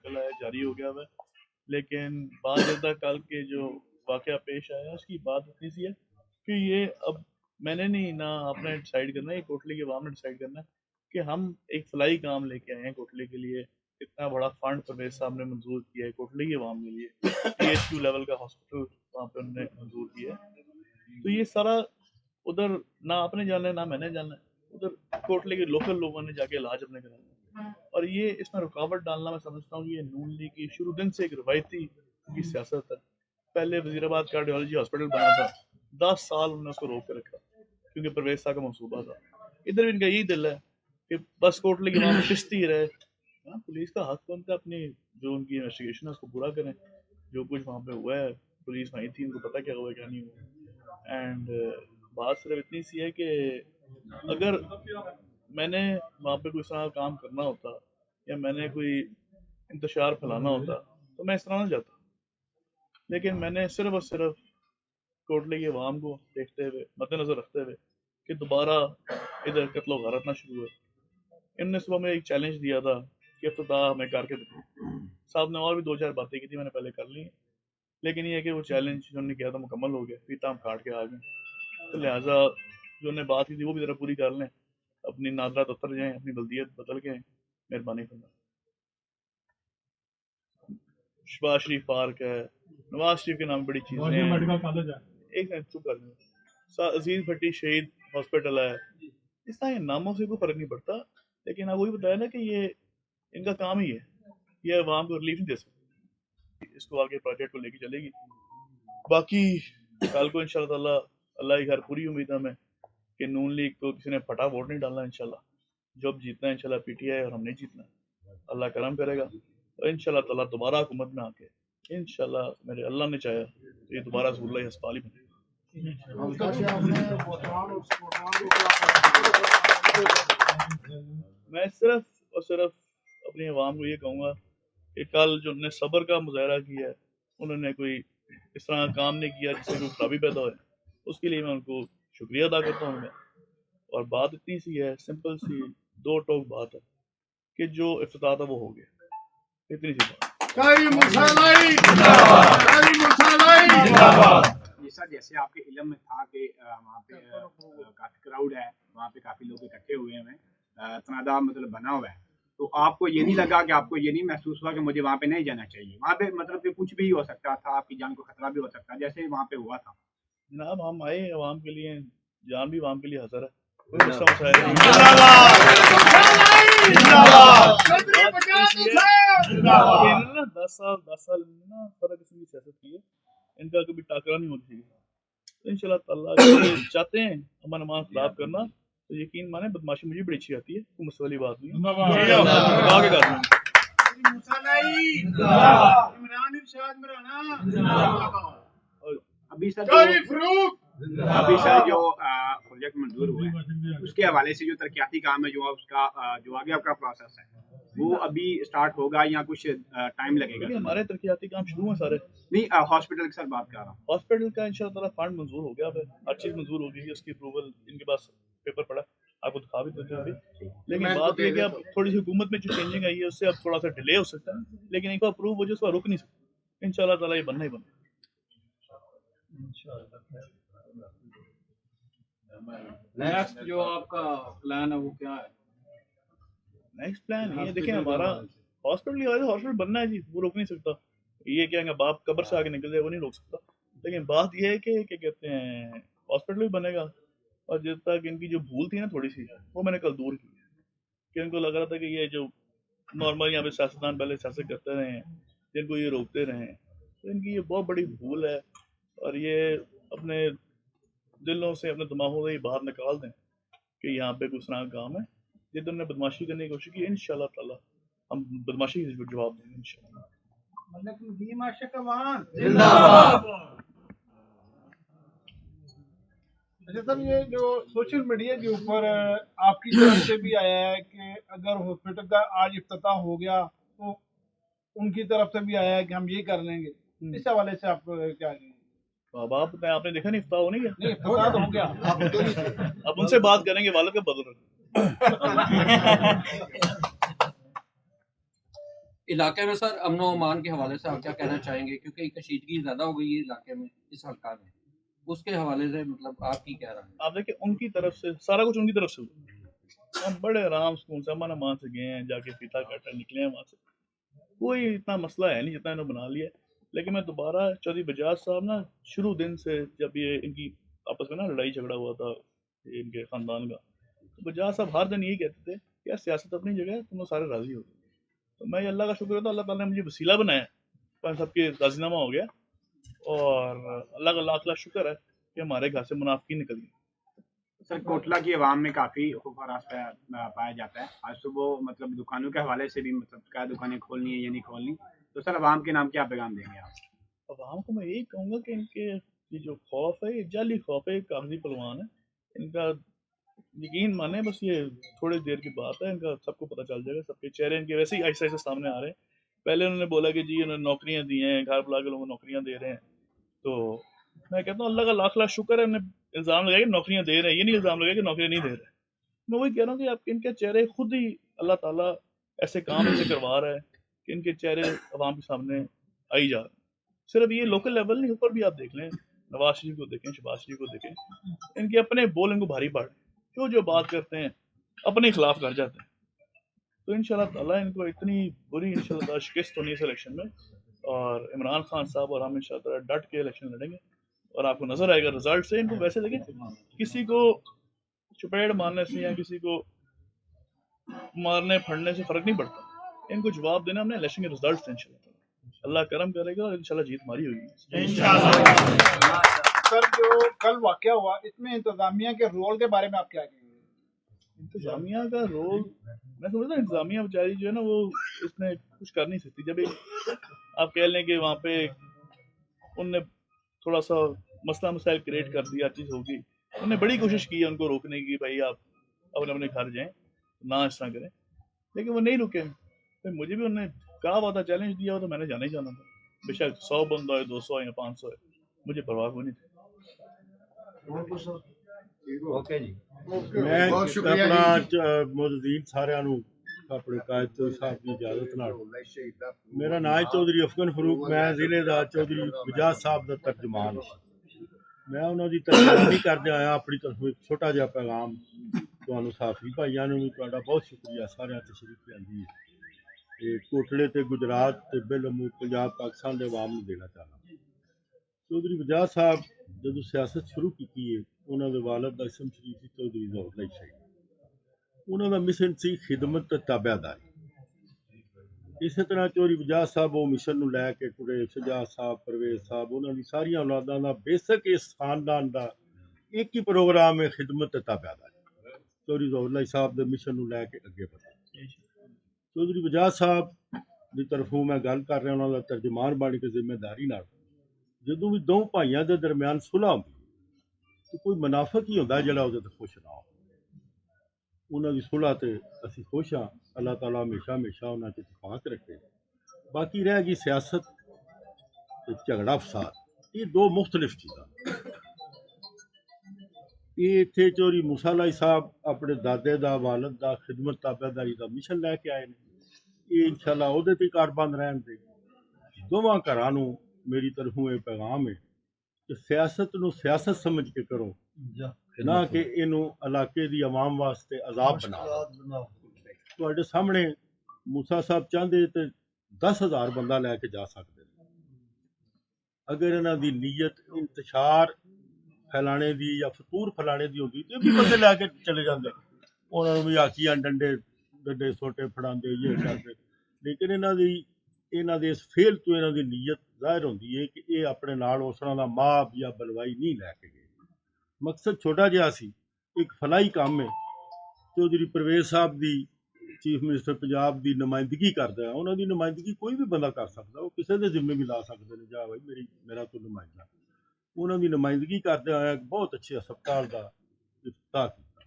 निकल आया, जारी हो गया हुआ है। लेकिन बात जैसा कल के जो वाकया पेश आया उसकी बात इतनी सी है कि ये अब मैंने नहीं ना आपने डिसाइड करना है, ये कोटली के अवाम ने डिसाइड करना है कि हम एक फलाई काम लेके आए हैं कोटली के लिए। इतना बड़ा फंड परवेज साहब ने मंजूर किया है कोटली के अवाम के लिए, PHQ लेवल का हॉस्पिटल वहाँ पे उन्होंने मंजूर किया है। तो ये सारा उधर ना आपने जाना है ना मैंने जाना है, उधर कोटली के लोकल लोगों ने जाके इलाज अपने कराना है। और ये इसमें रुकावट डालना मैं समझता हूँ कि ये नून लीग की शुरू दिन से एक रवायती की सियासत है। पहले वजीराबाद कार्डियोलॉजी हॉस्पिटल बना था, 10 साल उन्होंने उसको रोक के रखा क्योंकि परवेज साहब का मंसूबा था। इधर भी इनका यही दिल है कि बस कोटली के वहां पे किश्ती रहे। पुलिस का हक बनता है अपनी जो उनकी इन्वेस्टिगेशन है उसको पूरा करें। जो कुछ वहाँ पे हुआ है, पुलिस वहीं थी, उनको पता क्या हुआ क्या नहीं हुआ। एंड बात सिर्फ इतनी सी है कि अगर मैंने वहाँ पे कोई इस तरह काम करना होता या मैंने कोई इंतशार फैलाना होता तो मैं इस तरह ना जाता। लेकिन मैंने सिर्फ और सिर्फ कोटली के अवाम को देखते हुए, मद्देनजर रखते हुए कि दोबारा इधर कत्लो गारत ना शुरू है। इनने सुबह में एक चैलेंज दिया था कि इफ्तिताह हमें करके दो। साहब ने और भी 2-4 बातें की थी, मैंने पहले कर ली, लेकिन ये है कि वो चैलेंज जो उन्होंने किया था मुकम्मल हो गया, फीता हम काट के आ गए। तो लिहाजा जो उन्हें बात की थी वो भी ज़रा पूरी कर लें, अपनी नादरात उतर जाएं, अपनी बल्दियत बदल के मेहरबानी करना। शहबाज शरीफ पार्क है, नवाज शरीफ के नाम बड़ी चीजें हैं, एक मिनट चुप कर लें, अजीज भट्टी शहीद हॉस्पिटल है। इस तरह नामों से कोई फर्क नहीं पड़ता, लेकिन आप वही बताया ना कि ये इनका काम ही है, ये अवाम को रिलीफ नहीं दे सकती, इसको आगे प्रोजेक्ट को लेके चलेगी। बाकी कल को इंशाल्लाह ताला अल्लाह की घर पूरी उम्मीद हमें कि नून लीग को किसी ने फटा वोट नहीं डालना। इंशाल्लाह जब जीतना है इंशाल्लाह PTI और हम नहीं जीतना, अल्लाह करम करेगा। और इंशाल्लाह ताला दोबारा हुकूमत में आके इंशाल्लाह मेरे अल्लाह ने चाहा तो ये दोबारा ज़रूर अस्पताल ही बनेगा। मैं सिर्फ और सिर्फ अपनी आवाम को ये कहूँगा कि कल जो उन्होंने सब्र का मुजाहरा किया है, उन्होंने कोई इस तरह का काम नहीं किया जिससे कोई खराबी पैदा हो, उसके लिए मैं उनको शुक्रिया अदा करता हूँ। और बात इतनी सी है, सिंपल सी दो टोक बात है कि जो इफ्तिताह था वो हो गया, इतनी सी बात। जैसे आपके इल्म में था कि वहाँ पे काफी क्राउड है, वहाँ पे काफी लोग इकट्ठे हुए हैं, तनादा मतलब बना हुआ है, तो आपको ये नहीं लगा कि आपको ये नहीं महसूस हुआ कि मुझे वहाँ पे नहीं जाना चाहिए? वहाँ पे मतलब कि कुछ भी हो सकता था, आपकी जान को खतरा भी हो सकता, जैसे वहाँ पे हुआ था। जनाब हम आए अवाम के लिए, जान भी अवाम के लिए हज़र है, कोई मसला मसाइल नहीं। 10 साल ना फर्क इसमें सियासत की है, इनका कभी टाकरा नहीं होना चाहिए। तो इंशाल्लाह ताला चाहते हैं अमन अमान खिलाफ करना, तो यकीन माने बदमाशी मुझे बड़ी अच्छी आती है, कोई मसले वाली बात नहीं है। अभी सर जो प्रोजेक्ट मंजूर हुआ है उसके हवाले से जो तरक्याती काम है, जो उसका जो आगे आपका प्रोसेस है वो अभी स्टार्ट होगा या कुछ टाइम लगेगा? हमारे तरक्याती काम शुरू हैं सारे। नहीं, हॉस्पिटल के साथ बात कर रहा हूँ। हॉस्पिटल का इंशाल्लाह ताला फंड मंजूर हो गया, हर चीज मंजूर हो गई है, उसकी अप्रूवल इनके पास पेपर पड़ा, आपको दिखा भी देते हैं अभी। लेकिन बात ये कि अब थोड़ी सी हुकूमत में जो चेंजिंग आई है उससे अब थोड़ा सा डिले हो सकता है, लेकिन एक बार अप्रूव हो जाए उसको रुक नहीं सकता। इंशाल्लाह ताला ये बनना ही बनना। नेक्स्ट जो आपका प्लान है वो क्या है? नेक्स्ट प्लान ये देखें, हमारा हॉस्पिटल बनना है जी, वो रोक नहीं सकता। ये क्या बाप कब्र से आगे निकल जाए वो नहीं रोक सकता, लेकिन बात ये है कि क्या कहते हैं हॉस्पिटल भी बनेगा। और जब तक इनकी जो भूल थी ना थोड़ी सी, वो मैंने कल दूर की कि इनको लग रहा था कि ये जो नॉर्मल यहाँ पे सियासतदान पहले सियासत करते रहे हैं, जिनको ये रोकते रहे हैं, तो इनकी ये बहुत बड़ी भूल है। और ये अपने दिलों से, अपने दिमागों से ये बाहर निकाल दें कि यहाँ पे कुछ ना काम है। जिद उन्होंने बदमाशी करने की कोशिश की, इंशाल्लाह ताला हम बदमाशी का जवाब देंगे इंशाल्लाह। अच्छा सर, ये जो सोशल मीडिया के ऊपर आपकी तरफ से भी आया है कि अगर हॉस्पिटल का आज इफ्तिताह हो गया तो उनकी तरफ से भी आया है कि हम ये कर लेंगे, इस हवाले से आप क्या कहेंगे? अब आपने देखा नहीं इफ्तिताह हो नहीं गया? नहीं, इफ्तिताह तो हो गया। अब उनसे बात करेंगे, वालिद का बदल इलाके में सर अमन और अमान के हवाले से आप क्या कहना चाहेंगे, क्योंकि कशीदगी ज्यादा हो गई है इलाके में, इस हल्का में, उसके हवाले से मतलब आपकी क्या राय है? आप देखिए उनकी तरफ से सारा कुछ उनकी तरफ से हुआ। हम बड़े आराम सुकून से अमन अमान से गए हैं, जाके फीता काटा निकले हैं वहाँ से, कोई इतना मसला है नहीं जितना इन्होंने बना लिया है। लेकिन मैं दोबारा चौधरी बजाज साहब ना शुरू दिन से जब ये इनकी आपस में ना लड़ाई झगड़ा हुआ था इनके खानदान का, तो बजाज साहब हर दिन यही कहते थे कि यार सियासत अपनी जगह है, तुम लोग सारे राजी हो। तो मैं ये अल्लाह का शुक्र है, तो अल्लाह ताला ने मुझे वसीला बनाया, पर सबके राजीनामा हो गया, और अल्लाह का लाख लाख शुक्र है कि हमारे घर से मुनाफिकीन निकल गई। सर कोटला की आवाम में काफ़ी खौफ हरास पाया जाता है। आज सुबह मतलब दुकानों के हवाले से भी मतलब क्या दुकानें खोलनी है या नहीं खोलनी, तो सर आवाम के नाम क्या पैगाम देंगे आप? अवाम को मैं यही कहूँगा कि इनके ये जो खौफ है, ये जाली खौफ है, ये कागजी पलवान है। इनका यकीन माने, बस ये थोड़ी देर की बात है, इनका सबको पता चल जाएगा। सबके चेहरे इनके वैसे ही ऐसे ऐसे सामने आ रहे हैं। पहले उन्होंने बोला कि जी उन्होंने नौकरियां दी हैं, घर बुला के लोगों को नौकरियां दे रहे हैं। तो मैं कहता हूँ अल्लाह का लाख लाख शुक्र है, उन्हें इल्ज़ाम लगाया कि नौकरियां दे रहे हैं, ये नहीं इल्ज़ाम लगाया कि नौकरियां नहीं दे रहे। मैं वही कह रहा हूँ कि आप इनके चेहरे खुद ही अल्लाह ताला ऐसे काम ऐसे करवा रहा है कि इनके चेहरे अवाम के सामने आई जा रहे हैं। सिर्फ ये लोकल लेवल नहीं, ऊपर भी आप देख लें, नवाज शरीफ को देखें, शहबाज शरीफ को देखें, इनके अपने बोल इनको भारी पड़ रहे हैं। जो बात करते हैं अपने खिलाफ कर जाते हैं। तो इंशाल्लाह ताला इनको इतनी बुरी इंशाल्लाह ताला शिकस्त होनी है इस इलेक्शन में, और इमरान खान साहब और हम इंशाल्लाह ताला डट के इलेक्शन लड़ेंगे, और आपको नजर आएगा रिजल्ट से। इनको वैसे देखें, किसी को चपेट मारने से या किसी को मारने फड़ने से फर्क नहीं पड़ता, इनको जवाब देना हमने इलेक्शन के रिजल्ट से। इंशाल्लाह अल्लाह करम करेगा और इंशाल्लाह जीत हमारी होगी। सर जो कल वाकया हुआ, इसमें इंतजामिया के रोल के बारे में आप क्या कहेंगे? इंतजामिया का रोल, मैं समझता हूँ इंतजामिया बेचारी जो है ना, वो इसमें कुछ कर नहीं सकती। जब एक आप कह लें कि वहाँ पे उनने थोड़ा सा मसला मसाइल क्रिएट कर दिया, चीज़ होगी, उन्होंने बड़ी कोशिश की है उनको रोकने की, भाई आप अपने अपने घर जाएं, ना इस तरह करें, लेकिन वो नहीं रुके। फिर मुझे भी उन्होंने कहा हुआ था, चैलेंज दिया हुआ, तो मैंने जाना ही जाना था, बेशक 100 बंदा है, 200 है या 500 है, मुझे परवाह कोई नहीं थी। ओके जी। मैं बहुत शुक्रिया अपना जी। मौजूदीन साਰਿਆਂ ਨੂੰ ਆਪਣੇ ਕਾਇਦ ਤੋਂ ਸਾਹਿਬ ਦੀ ਇਜਾਜ਼ਤ ਨਾਲ ਮੇਰਾ ਨਾਮ ਹੈ ਚੌਧਰੀ ਅਫਗਨ ਫਰੂਕ, ਮੈਂ ਜ਼ਿਲ੍ਹੇ ਦਾ ਚੌਧਰੀ ਬਜਾਜ ਸਾਹਿਬ ਦਾ ਤਰਜਮਾਨ। ਮੈਂ ਉਹਨਾਂ ਦੀ ਤਰਜਮਾਨੀ ਕਰਦੇ ਆਇਆ, ਆਪਣੀ ਤਰਫੋਂ ਇੱਕ ਛੋਟਾ ਜਿਹਾ ਪੈਗਾਮ ਤੁਹਾਨੂੰ ਸਾਥੀ ਭਾਈਆਂ ਨੂੰ ਵੀ ਤੁਹਾਡਾ ਬਹੁਤ ਸ਼ੁਕਰੀਆ, ਸਾਰਿਆਂ ਤਸ਼ਰੀਫ ਲਿਆਂਦੀ ਤੇ ਕੋਟਲੇ ਤੇ ਗੁਜਰਾਤ ਤੇ ਬਿਲਮੂ ਪੰਜਾਬ ਪਾਕਿਸਤਾਨ ਦੇ ਆਵਾਮ ਨੂੰ ਦੇਣਾ ਚਾਹੁੰਦਾ। ਚੌਧਰੀ ਬਜਾਜ ਸਾਹਿਬ ਜਦੋਂ ਸਿਆਸਤ ਸ਼ੁਰੂ ਕੀਤੀ ਹੈ, ਉਹਨਾਂ ਦੇ ਵਾਲਦ ਦਾ ਇਸਮ ਸ਼ਰੀਫ ਸੀ ਚੌਧਰੀ ਜ਼ੌਰ ਅਲੀ ਸ਼ਾਹ। ਉਹਨਾਂ ਦਾ ਮਿਸ਼ਨ ਸੀ ਖਿਦਮਤ ਤੇ ਤਾਬਿਆਦਾਰੀ। ਇਸੇ ਤਰ੍ਹਾਂ ਚੌਧਰੀ ਬਜਾਜ ਸਾਹਿਬ ਉਹ ਮਿਸ਼ਨ ਨੂੰ ਲੈ ਕੇ ਕੁੜੇ ਸ਼ਜਾਦ ਸਾਹਿਬ, ਪਰਵੇਜ਼ ਸਾਹਿਬ, ਉਹਨਾਂ ਦੀ ਸਾਰੀਆਂ ਔਲਾਦਾਂ ਦਾ ਬੇਸਿਕ ਇਸ ਖਾਨਦਾਨ ਦਾ ਇੱਕ ਹੀ ਪ੍ਰੋਗਰਾਮ ਹੈ, ਖਿਦਮਤ ਤੇ ਤਾਬਿਆਦਾਰੀ। ਚੌਧਰੀ ਜ਼ੌਰ ਅਲੀ ਸਾਹਿਬ ਦੇ ਮਿਸ਼ਨ ਨੂੰ ਲੈ ਕੇ ਅੱਗੇ ਵਧੋ। ਚੌਧਰੀ ਬਜਾਜ ਸਾਹਿਬ ਦੀ ਤਰਫੋਂ ਮੈਂ ਗੱਲ ਕਰ ਰਿਹਾ, ਉਹਨਾਂ ਦਾ ਤਰਜਮਾਨ ਬਣ ਕੇ ਜ਼ਿੰਮੇਦਾਰੀ ਨਾਲ। ਜਦੋਂ ਵੀ ਦੋ ਭਾਈਆਂ ਦੇ ਦਰਮਿਆਨ ਸੁਲ੍ਹਾ ਹੁੰਦੀ ਤੇ ਕੋਈ ਮੁਨਾਫਿਕ ਹੀ ਹੁੰਦਾ ਜਿਹੜਾ ਉਹਦੇ ਤੇ ਖੁਸ਼ ਨਾ ਹੋ। ਉਹਨਾਂ ਦੀ ਸੁਲ੍ਹਾ ਤੇ ਅਸੀਂ ਖੁਸ਼ ਹਾਂ, ਅੱਲਾਹ ਤਾਲਾ ਹਮੇਸ਼ਾ ਹਮੇਸ਼ਾ ਉਹਨਾਂ 'ਚ ਇਤਫਾਕ ਰੱਖੇ। ਬਾਕੀ ਰਹਿ ਗਈ ਸਿਆਸਤ ਤੇ ਝਗੜਾ ਫਸਾਦ, ਇਹ ਦੋ ਮੁਖਤਲਿਫ ਚੀਜ਼ਾਂ। ਇਹ ਇੱਥੇ ਚੌਧਰੀ ਮੂਸਾ ਅਲੀ ਸਾਹਿਬ ਆਪਣੇ ਦਾਦੇ ਦਾ, ਵਾਲਦ ਦਾ ਖਿਦਮਤ ਤਾਬਿਆਦਾਰੀ ਦਾ ਮਿਸ਼ਨ ਲੈ ਕੇ ਆਏ ਨੇ। ਇਹ ਇਨਸ਼ਾਅੱਲਾ ਉਹਦੇ ਤੇ ਕਾਰਬੰਦ ਰਹਿਣ ਦੇ। ਦੋਵਾਂ ਘਰਾਂ ਨੂੰ ਮੇਰੀ ਤਰਫੋਂ ਇਹ ਪੈਗਾਮ ਹੈ ਕਿ ਸਿਆਸਤ ਨੂੰ ਸਿਆਸਤ ਸਮਝ ਕੇ ਕਰੋ, ਨਾ ਕਿ ਇਹਨੂੰ ਇਲਾਕੇ ਦੀ ਆਵਾਮ ਵਾਸਤੇ ਅਜ਼ਾਬ ਬਣਾਓ। ਤੁਹਾਡੇ ਸਾਹਮਣੇ ਮੂਸਾ ਸਾਹਿਬ ਚਾਹੁੰਦੇ ਤੇ 10,000 ਬੰਦਾ ਲੈ ਕੇ ਜਾ ਸਕਦੇ ਨੇ, ਅਗਰ ਇਹਨਾਂ ਦੀ ਨੀਅਤ ਇੰਤਸ਼ਾਰ ਫੈਲਾਣੇ ਦੀ ਜਾਂ ਫਤੂਰ ਫੈਲਾਣੇ ਦੀ ਹੁੰਦੀ ਤੇ ਵੀ ਬੰਦੇ ਲੈ ਕੇ ਚਲੇ ਜਾਂਦੇ, ਉਹਨਾਂ ਨੂੰ ਵੀ ਆਖੀਆਂ ਡੰਡੇ ਸੋਟੇ ਫੜਾਉਂਦੇ, ਇਹ ਕਰਦੇ। ਲੇਕਿਨ ਇਹਨਾਂ ਦੇ ਇਸ ਫੇਲ ਤੋਂ ਇਹਨਾਂ ਦੀ ਨੀਅਤ ਜ਼ਾਹਿਰ ਹੁੰਦੀ ਹੈ ਕਿ ਇਹ ਆਪਣੇ ਨਾਲ ਉਸ ਤਰ੍ਹਾਂ ਦਾ ਮਾਬ ਜਾਂ ਬਲਵਾਈ ਨਹੀਂ ਲੈ ਕੇ ਗਏ। ਮਕਸਦ ਛੋਟਾ ਜਿਹਾ ਸੀ, ਇੱਕ ਫਲਾਈ ਕੰਮ ਹੈ। ਚੌਧਰੀ ਪਰਵੇਜ਼ ਸਾਹਿਬ ਦੀ ਚੀਫ ਮਿਨਿਸਟਰ ਪੰਜਾਬ ਦੀ ਨੁਮਾਇੰਦਗੀ ਕਰਦਾ ਹੈ, ਉਹਨਾਂ ਦੀ ਨੁਮਾਇੰਦਗੀ ਕੋਈ ਵੀ ਬੰਦਾ ਕਰ ਸਕਦਾ, ਉਹ ਕਿਸੇ ਦੇ ਜ਼ਿੰਮੇ ਵੀ ਲਾ ਸਕਦੇ ਨੇ, ਜਾ ਭਾਈ ਮੇਰਾ ਤੋਂ ਨੁਮਾਇੰਦਾ। ਉਹਨਾਂ ਦੀ ਨੁਮਾਇੰਦਗੀ ਕਰਦੇ ਹੋਇਆ ਇੱਕ ਬਹੁਤ ਅੱਛੇ ਹਸਪਤਾਲ ਦਾ ਇਫਤਤਾਹ ਕੀਤਾ,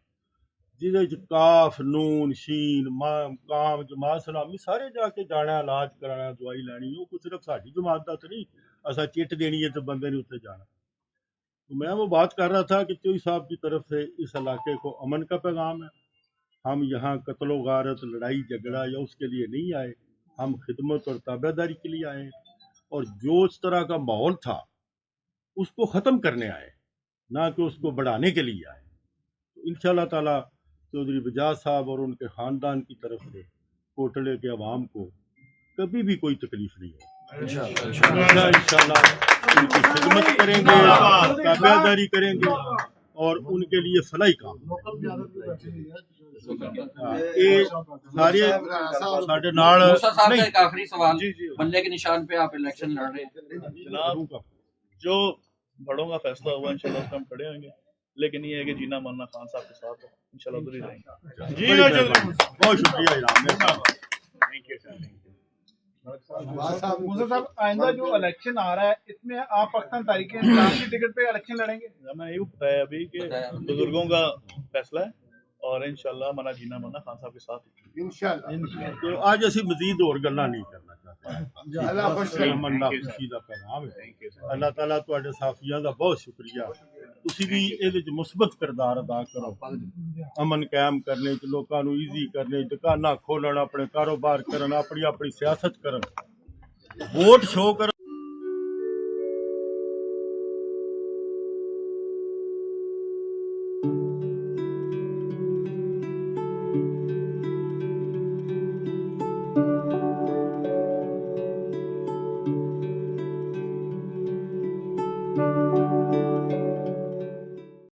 ਜਿਹਦੇ 'ਚ ਕਾਫ, ਨੂਨ, ਸ਼ੀਨ, ਕਾਮ, ਜਮਾਤ ਸਲਾਮੀ ਸਾਰੇ ਜਾ ਕੇ ਜਾਣਾ, ਇਲਾਜ ਕਰਾਣਾ, ਦਵਾਈ ਲੈਣੀ। ਉਹ ਕੋਈ ਸਿਰਫ ਸਾਡੀ ਜਮਾਤ ਦਾ ਤਾਂ नहीं, असा चिट देनी है तो बंदे ने उत्ते जाना। तो मैं वो बात कर रहा था कि चौधरी साहब की तरफ से इस इलाके को अमन का पैगाम है। हम यहाँ कत्लो गारत, लड़ाई झगड़ा या उसके लिए नहीं आए। हम खिदमत और ताबेदारी के लिए आए हैं, और जो इस तरह का माहौल था उसको ख़त्म करने आए, ना कि उसको बढ़ाने के लिए आए। तो इंशाअल्लाह ताला चौधरी बजाज साहब और उनके ख़ानदान की तरफ से कोटले के अवाम को कभी भी कोई तकलीफ नहीं होगी। इंशाअल्लाह उनकी खिदमत करेंगे, ताबेदारी करेंगे और उनके लिए फलाई काम ये सारे साढ़े नाल मूसा साहब का नहीं। एक आखिरी सवाल, जी, जी। बल्ले के निशान पे आप इलेक्शन लड़ रहे हैं, जनाब जो बड़ों का फैसला हुआ इंशाल्लाह उस पर हम खड़े होंगे, लेकिन ये है कि जीना मानना खान साहब के साथ है, इंशाल्लाह उधर ही रहेंगे। बड़ी मेहरबानी। बहुत शुक्रिया इनाम साहब। Thank you sir, thank you. Musa साहब, आइंदा जो इलेक्शन आ रहा है इसमें आप पाकिस्तान तहरीक इंसाफ की टिकट पे इलेक्शन लड़ेंगे? मैंने ये बताया अभी कि बुजुर्गों का फैसला है और इंशाल्लाह हमारा जीना मानना खान साहब के साथ है। तो आज ਅਸੀਂ ਮਜ਼ੀਦ ਹੋਰ ਗੱਲਾਂ ਨਹੀਂ ਕਰਨਾ ਚਾਹते। ਅਮਨ ਦਾ ਖੁਸ਼ੀ ਦਾ ਪੈਗਾਮ ਹੈ। ਅੱਲਾਹ ਤਾਲਾ ਤੁਹਾਡੇ ਸਾਥੀਆਂ ਦਾ ਬਹੁਤ ਸ਼ੁਕਰੀਆ। ਤੁਸੀਂ ਵੀ ਇਹਦੇ ਵਿੱਚ ਮੁਸਬਤ ਕਿਰਦਾਰ ਅਦਾ ਕਰੋ, ਅਮਨ ਕਾਇਮ ਕਰਨੇ ਚ, ਲੋਕਾਂ ਨੂੰ ਈਜ਼ੀ ਕਰਨੇ, ਦੁਕਾਨਾਂ ਖੋਲਣ, ਆਪਣੇ ਕਾਰੋਬਾਰ ਕਰਨ, ਆਪਣੀ ਸਿਆਸਤ ਕਰਨ, ਵੋਟ ਸ਼ੋ ਕਰਨ।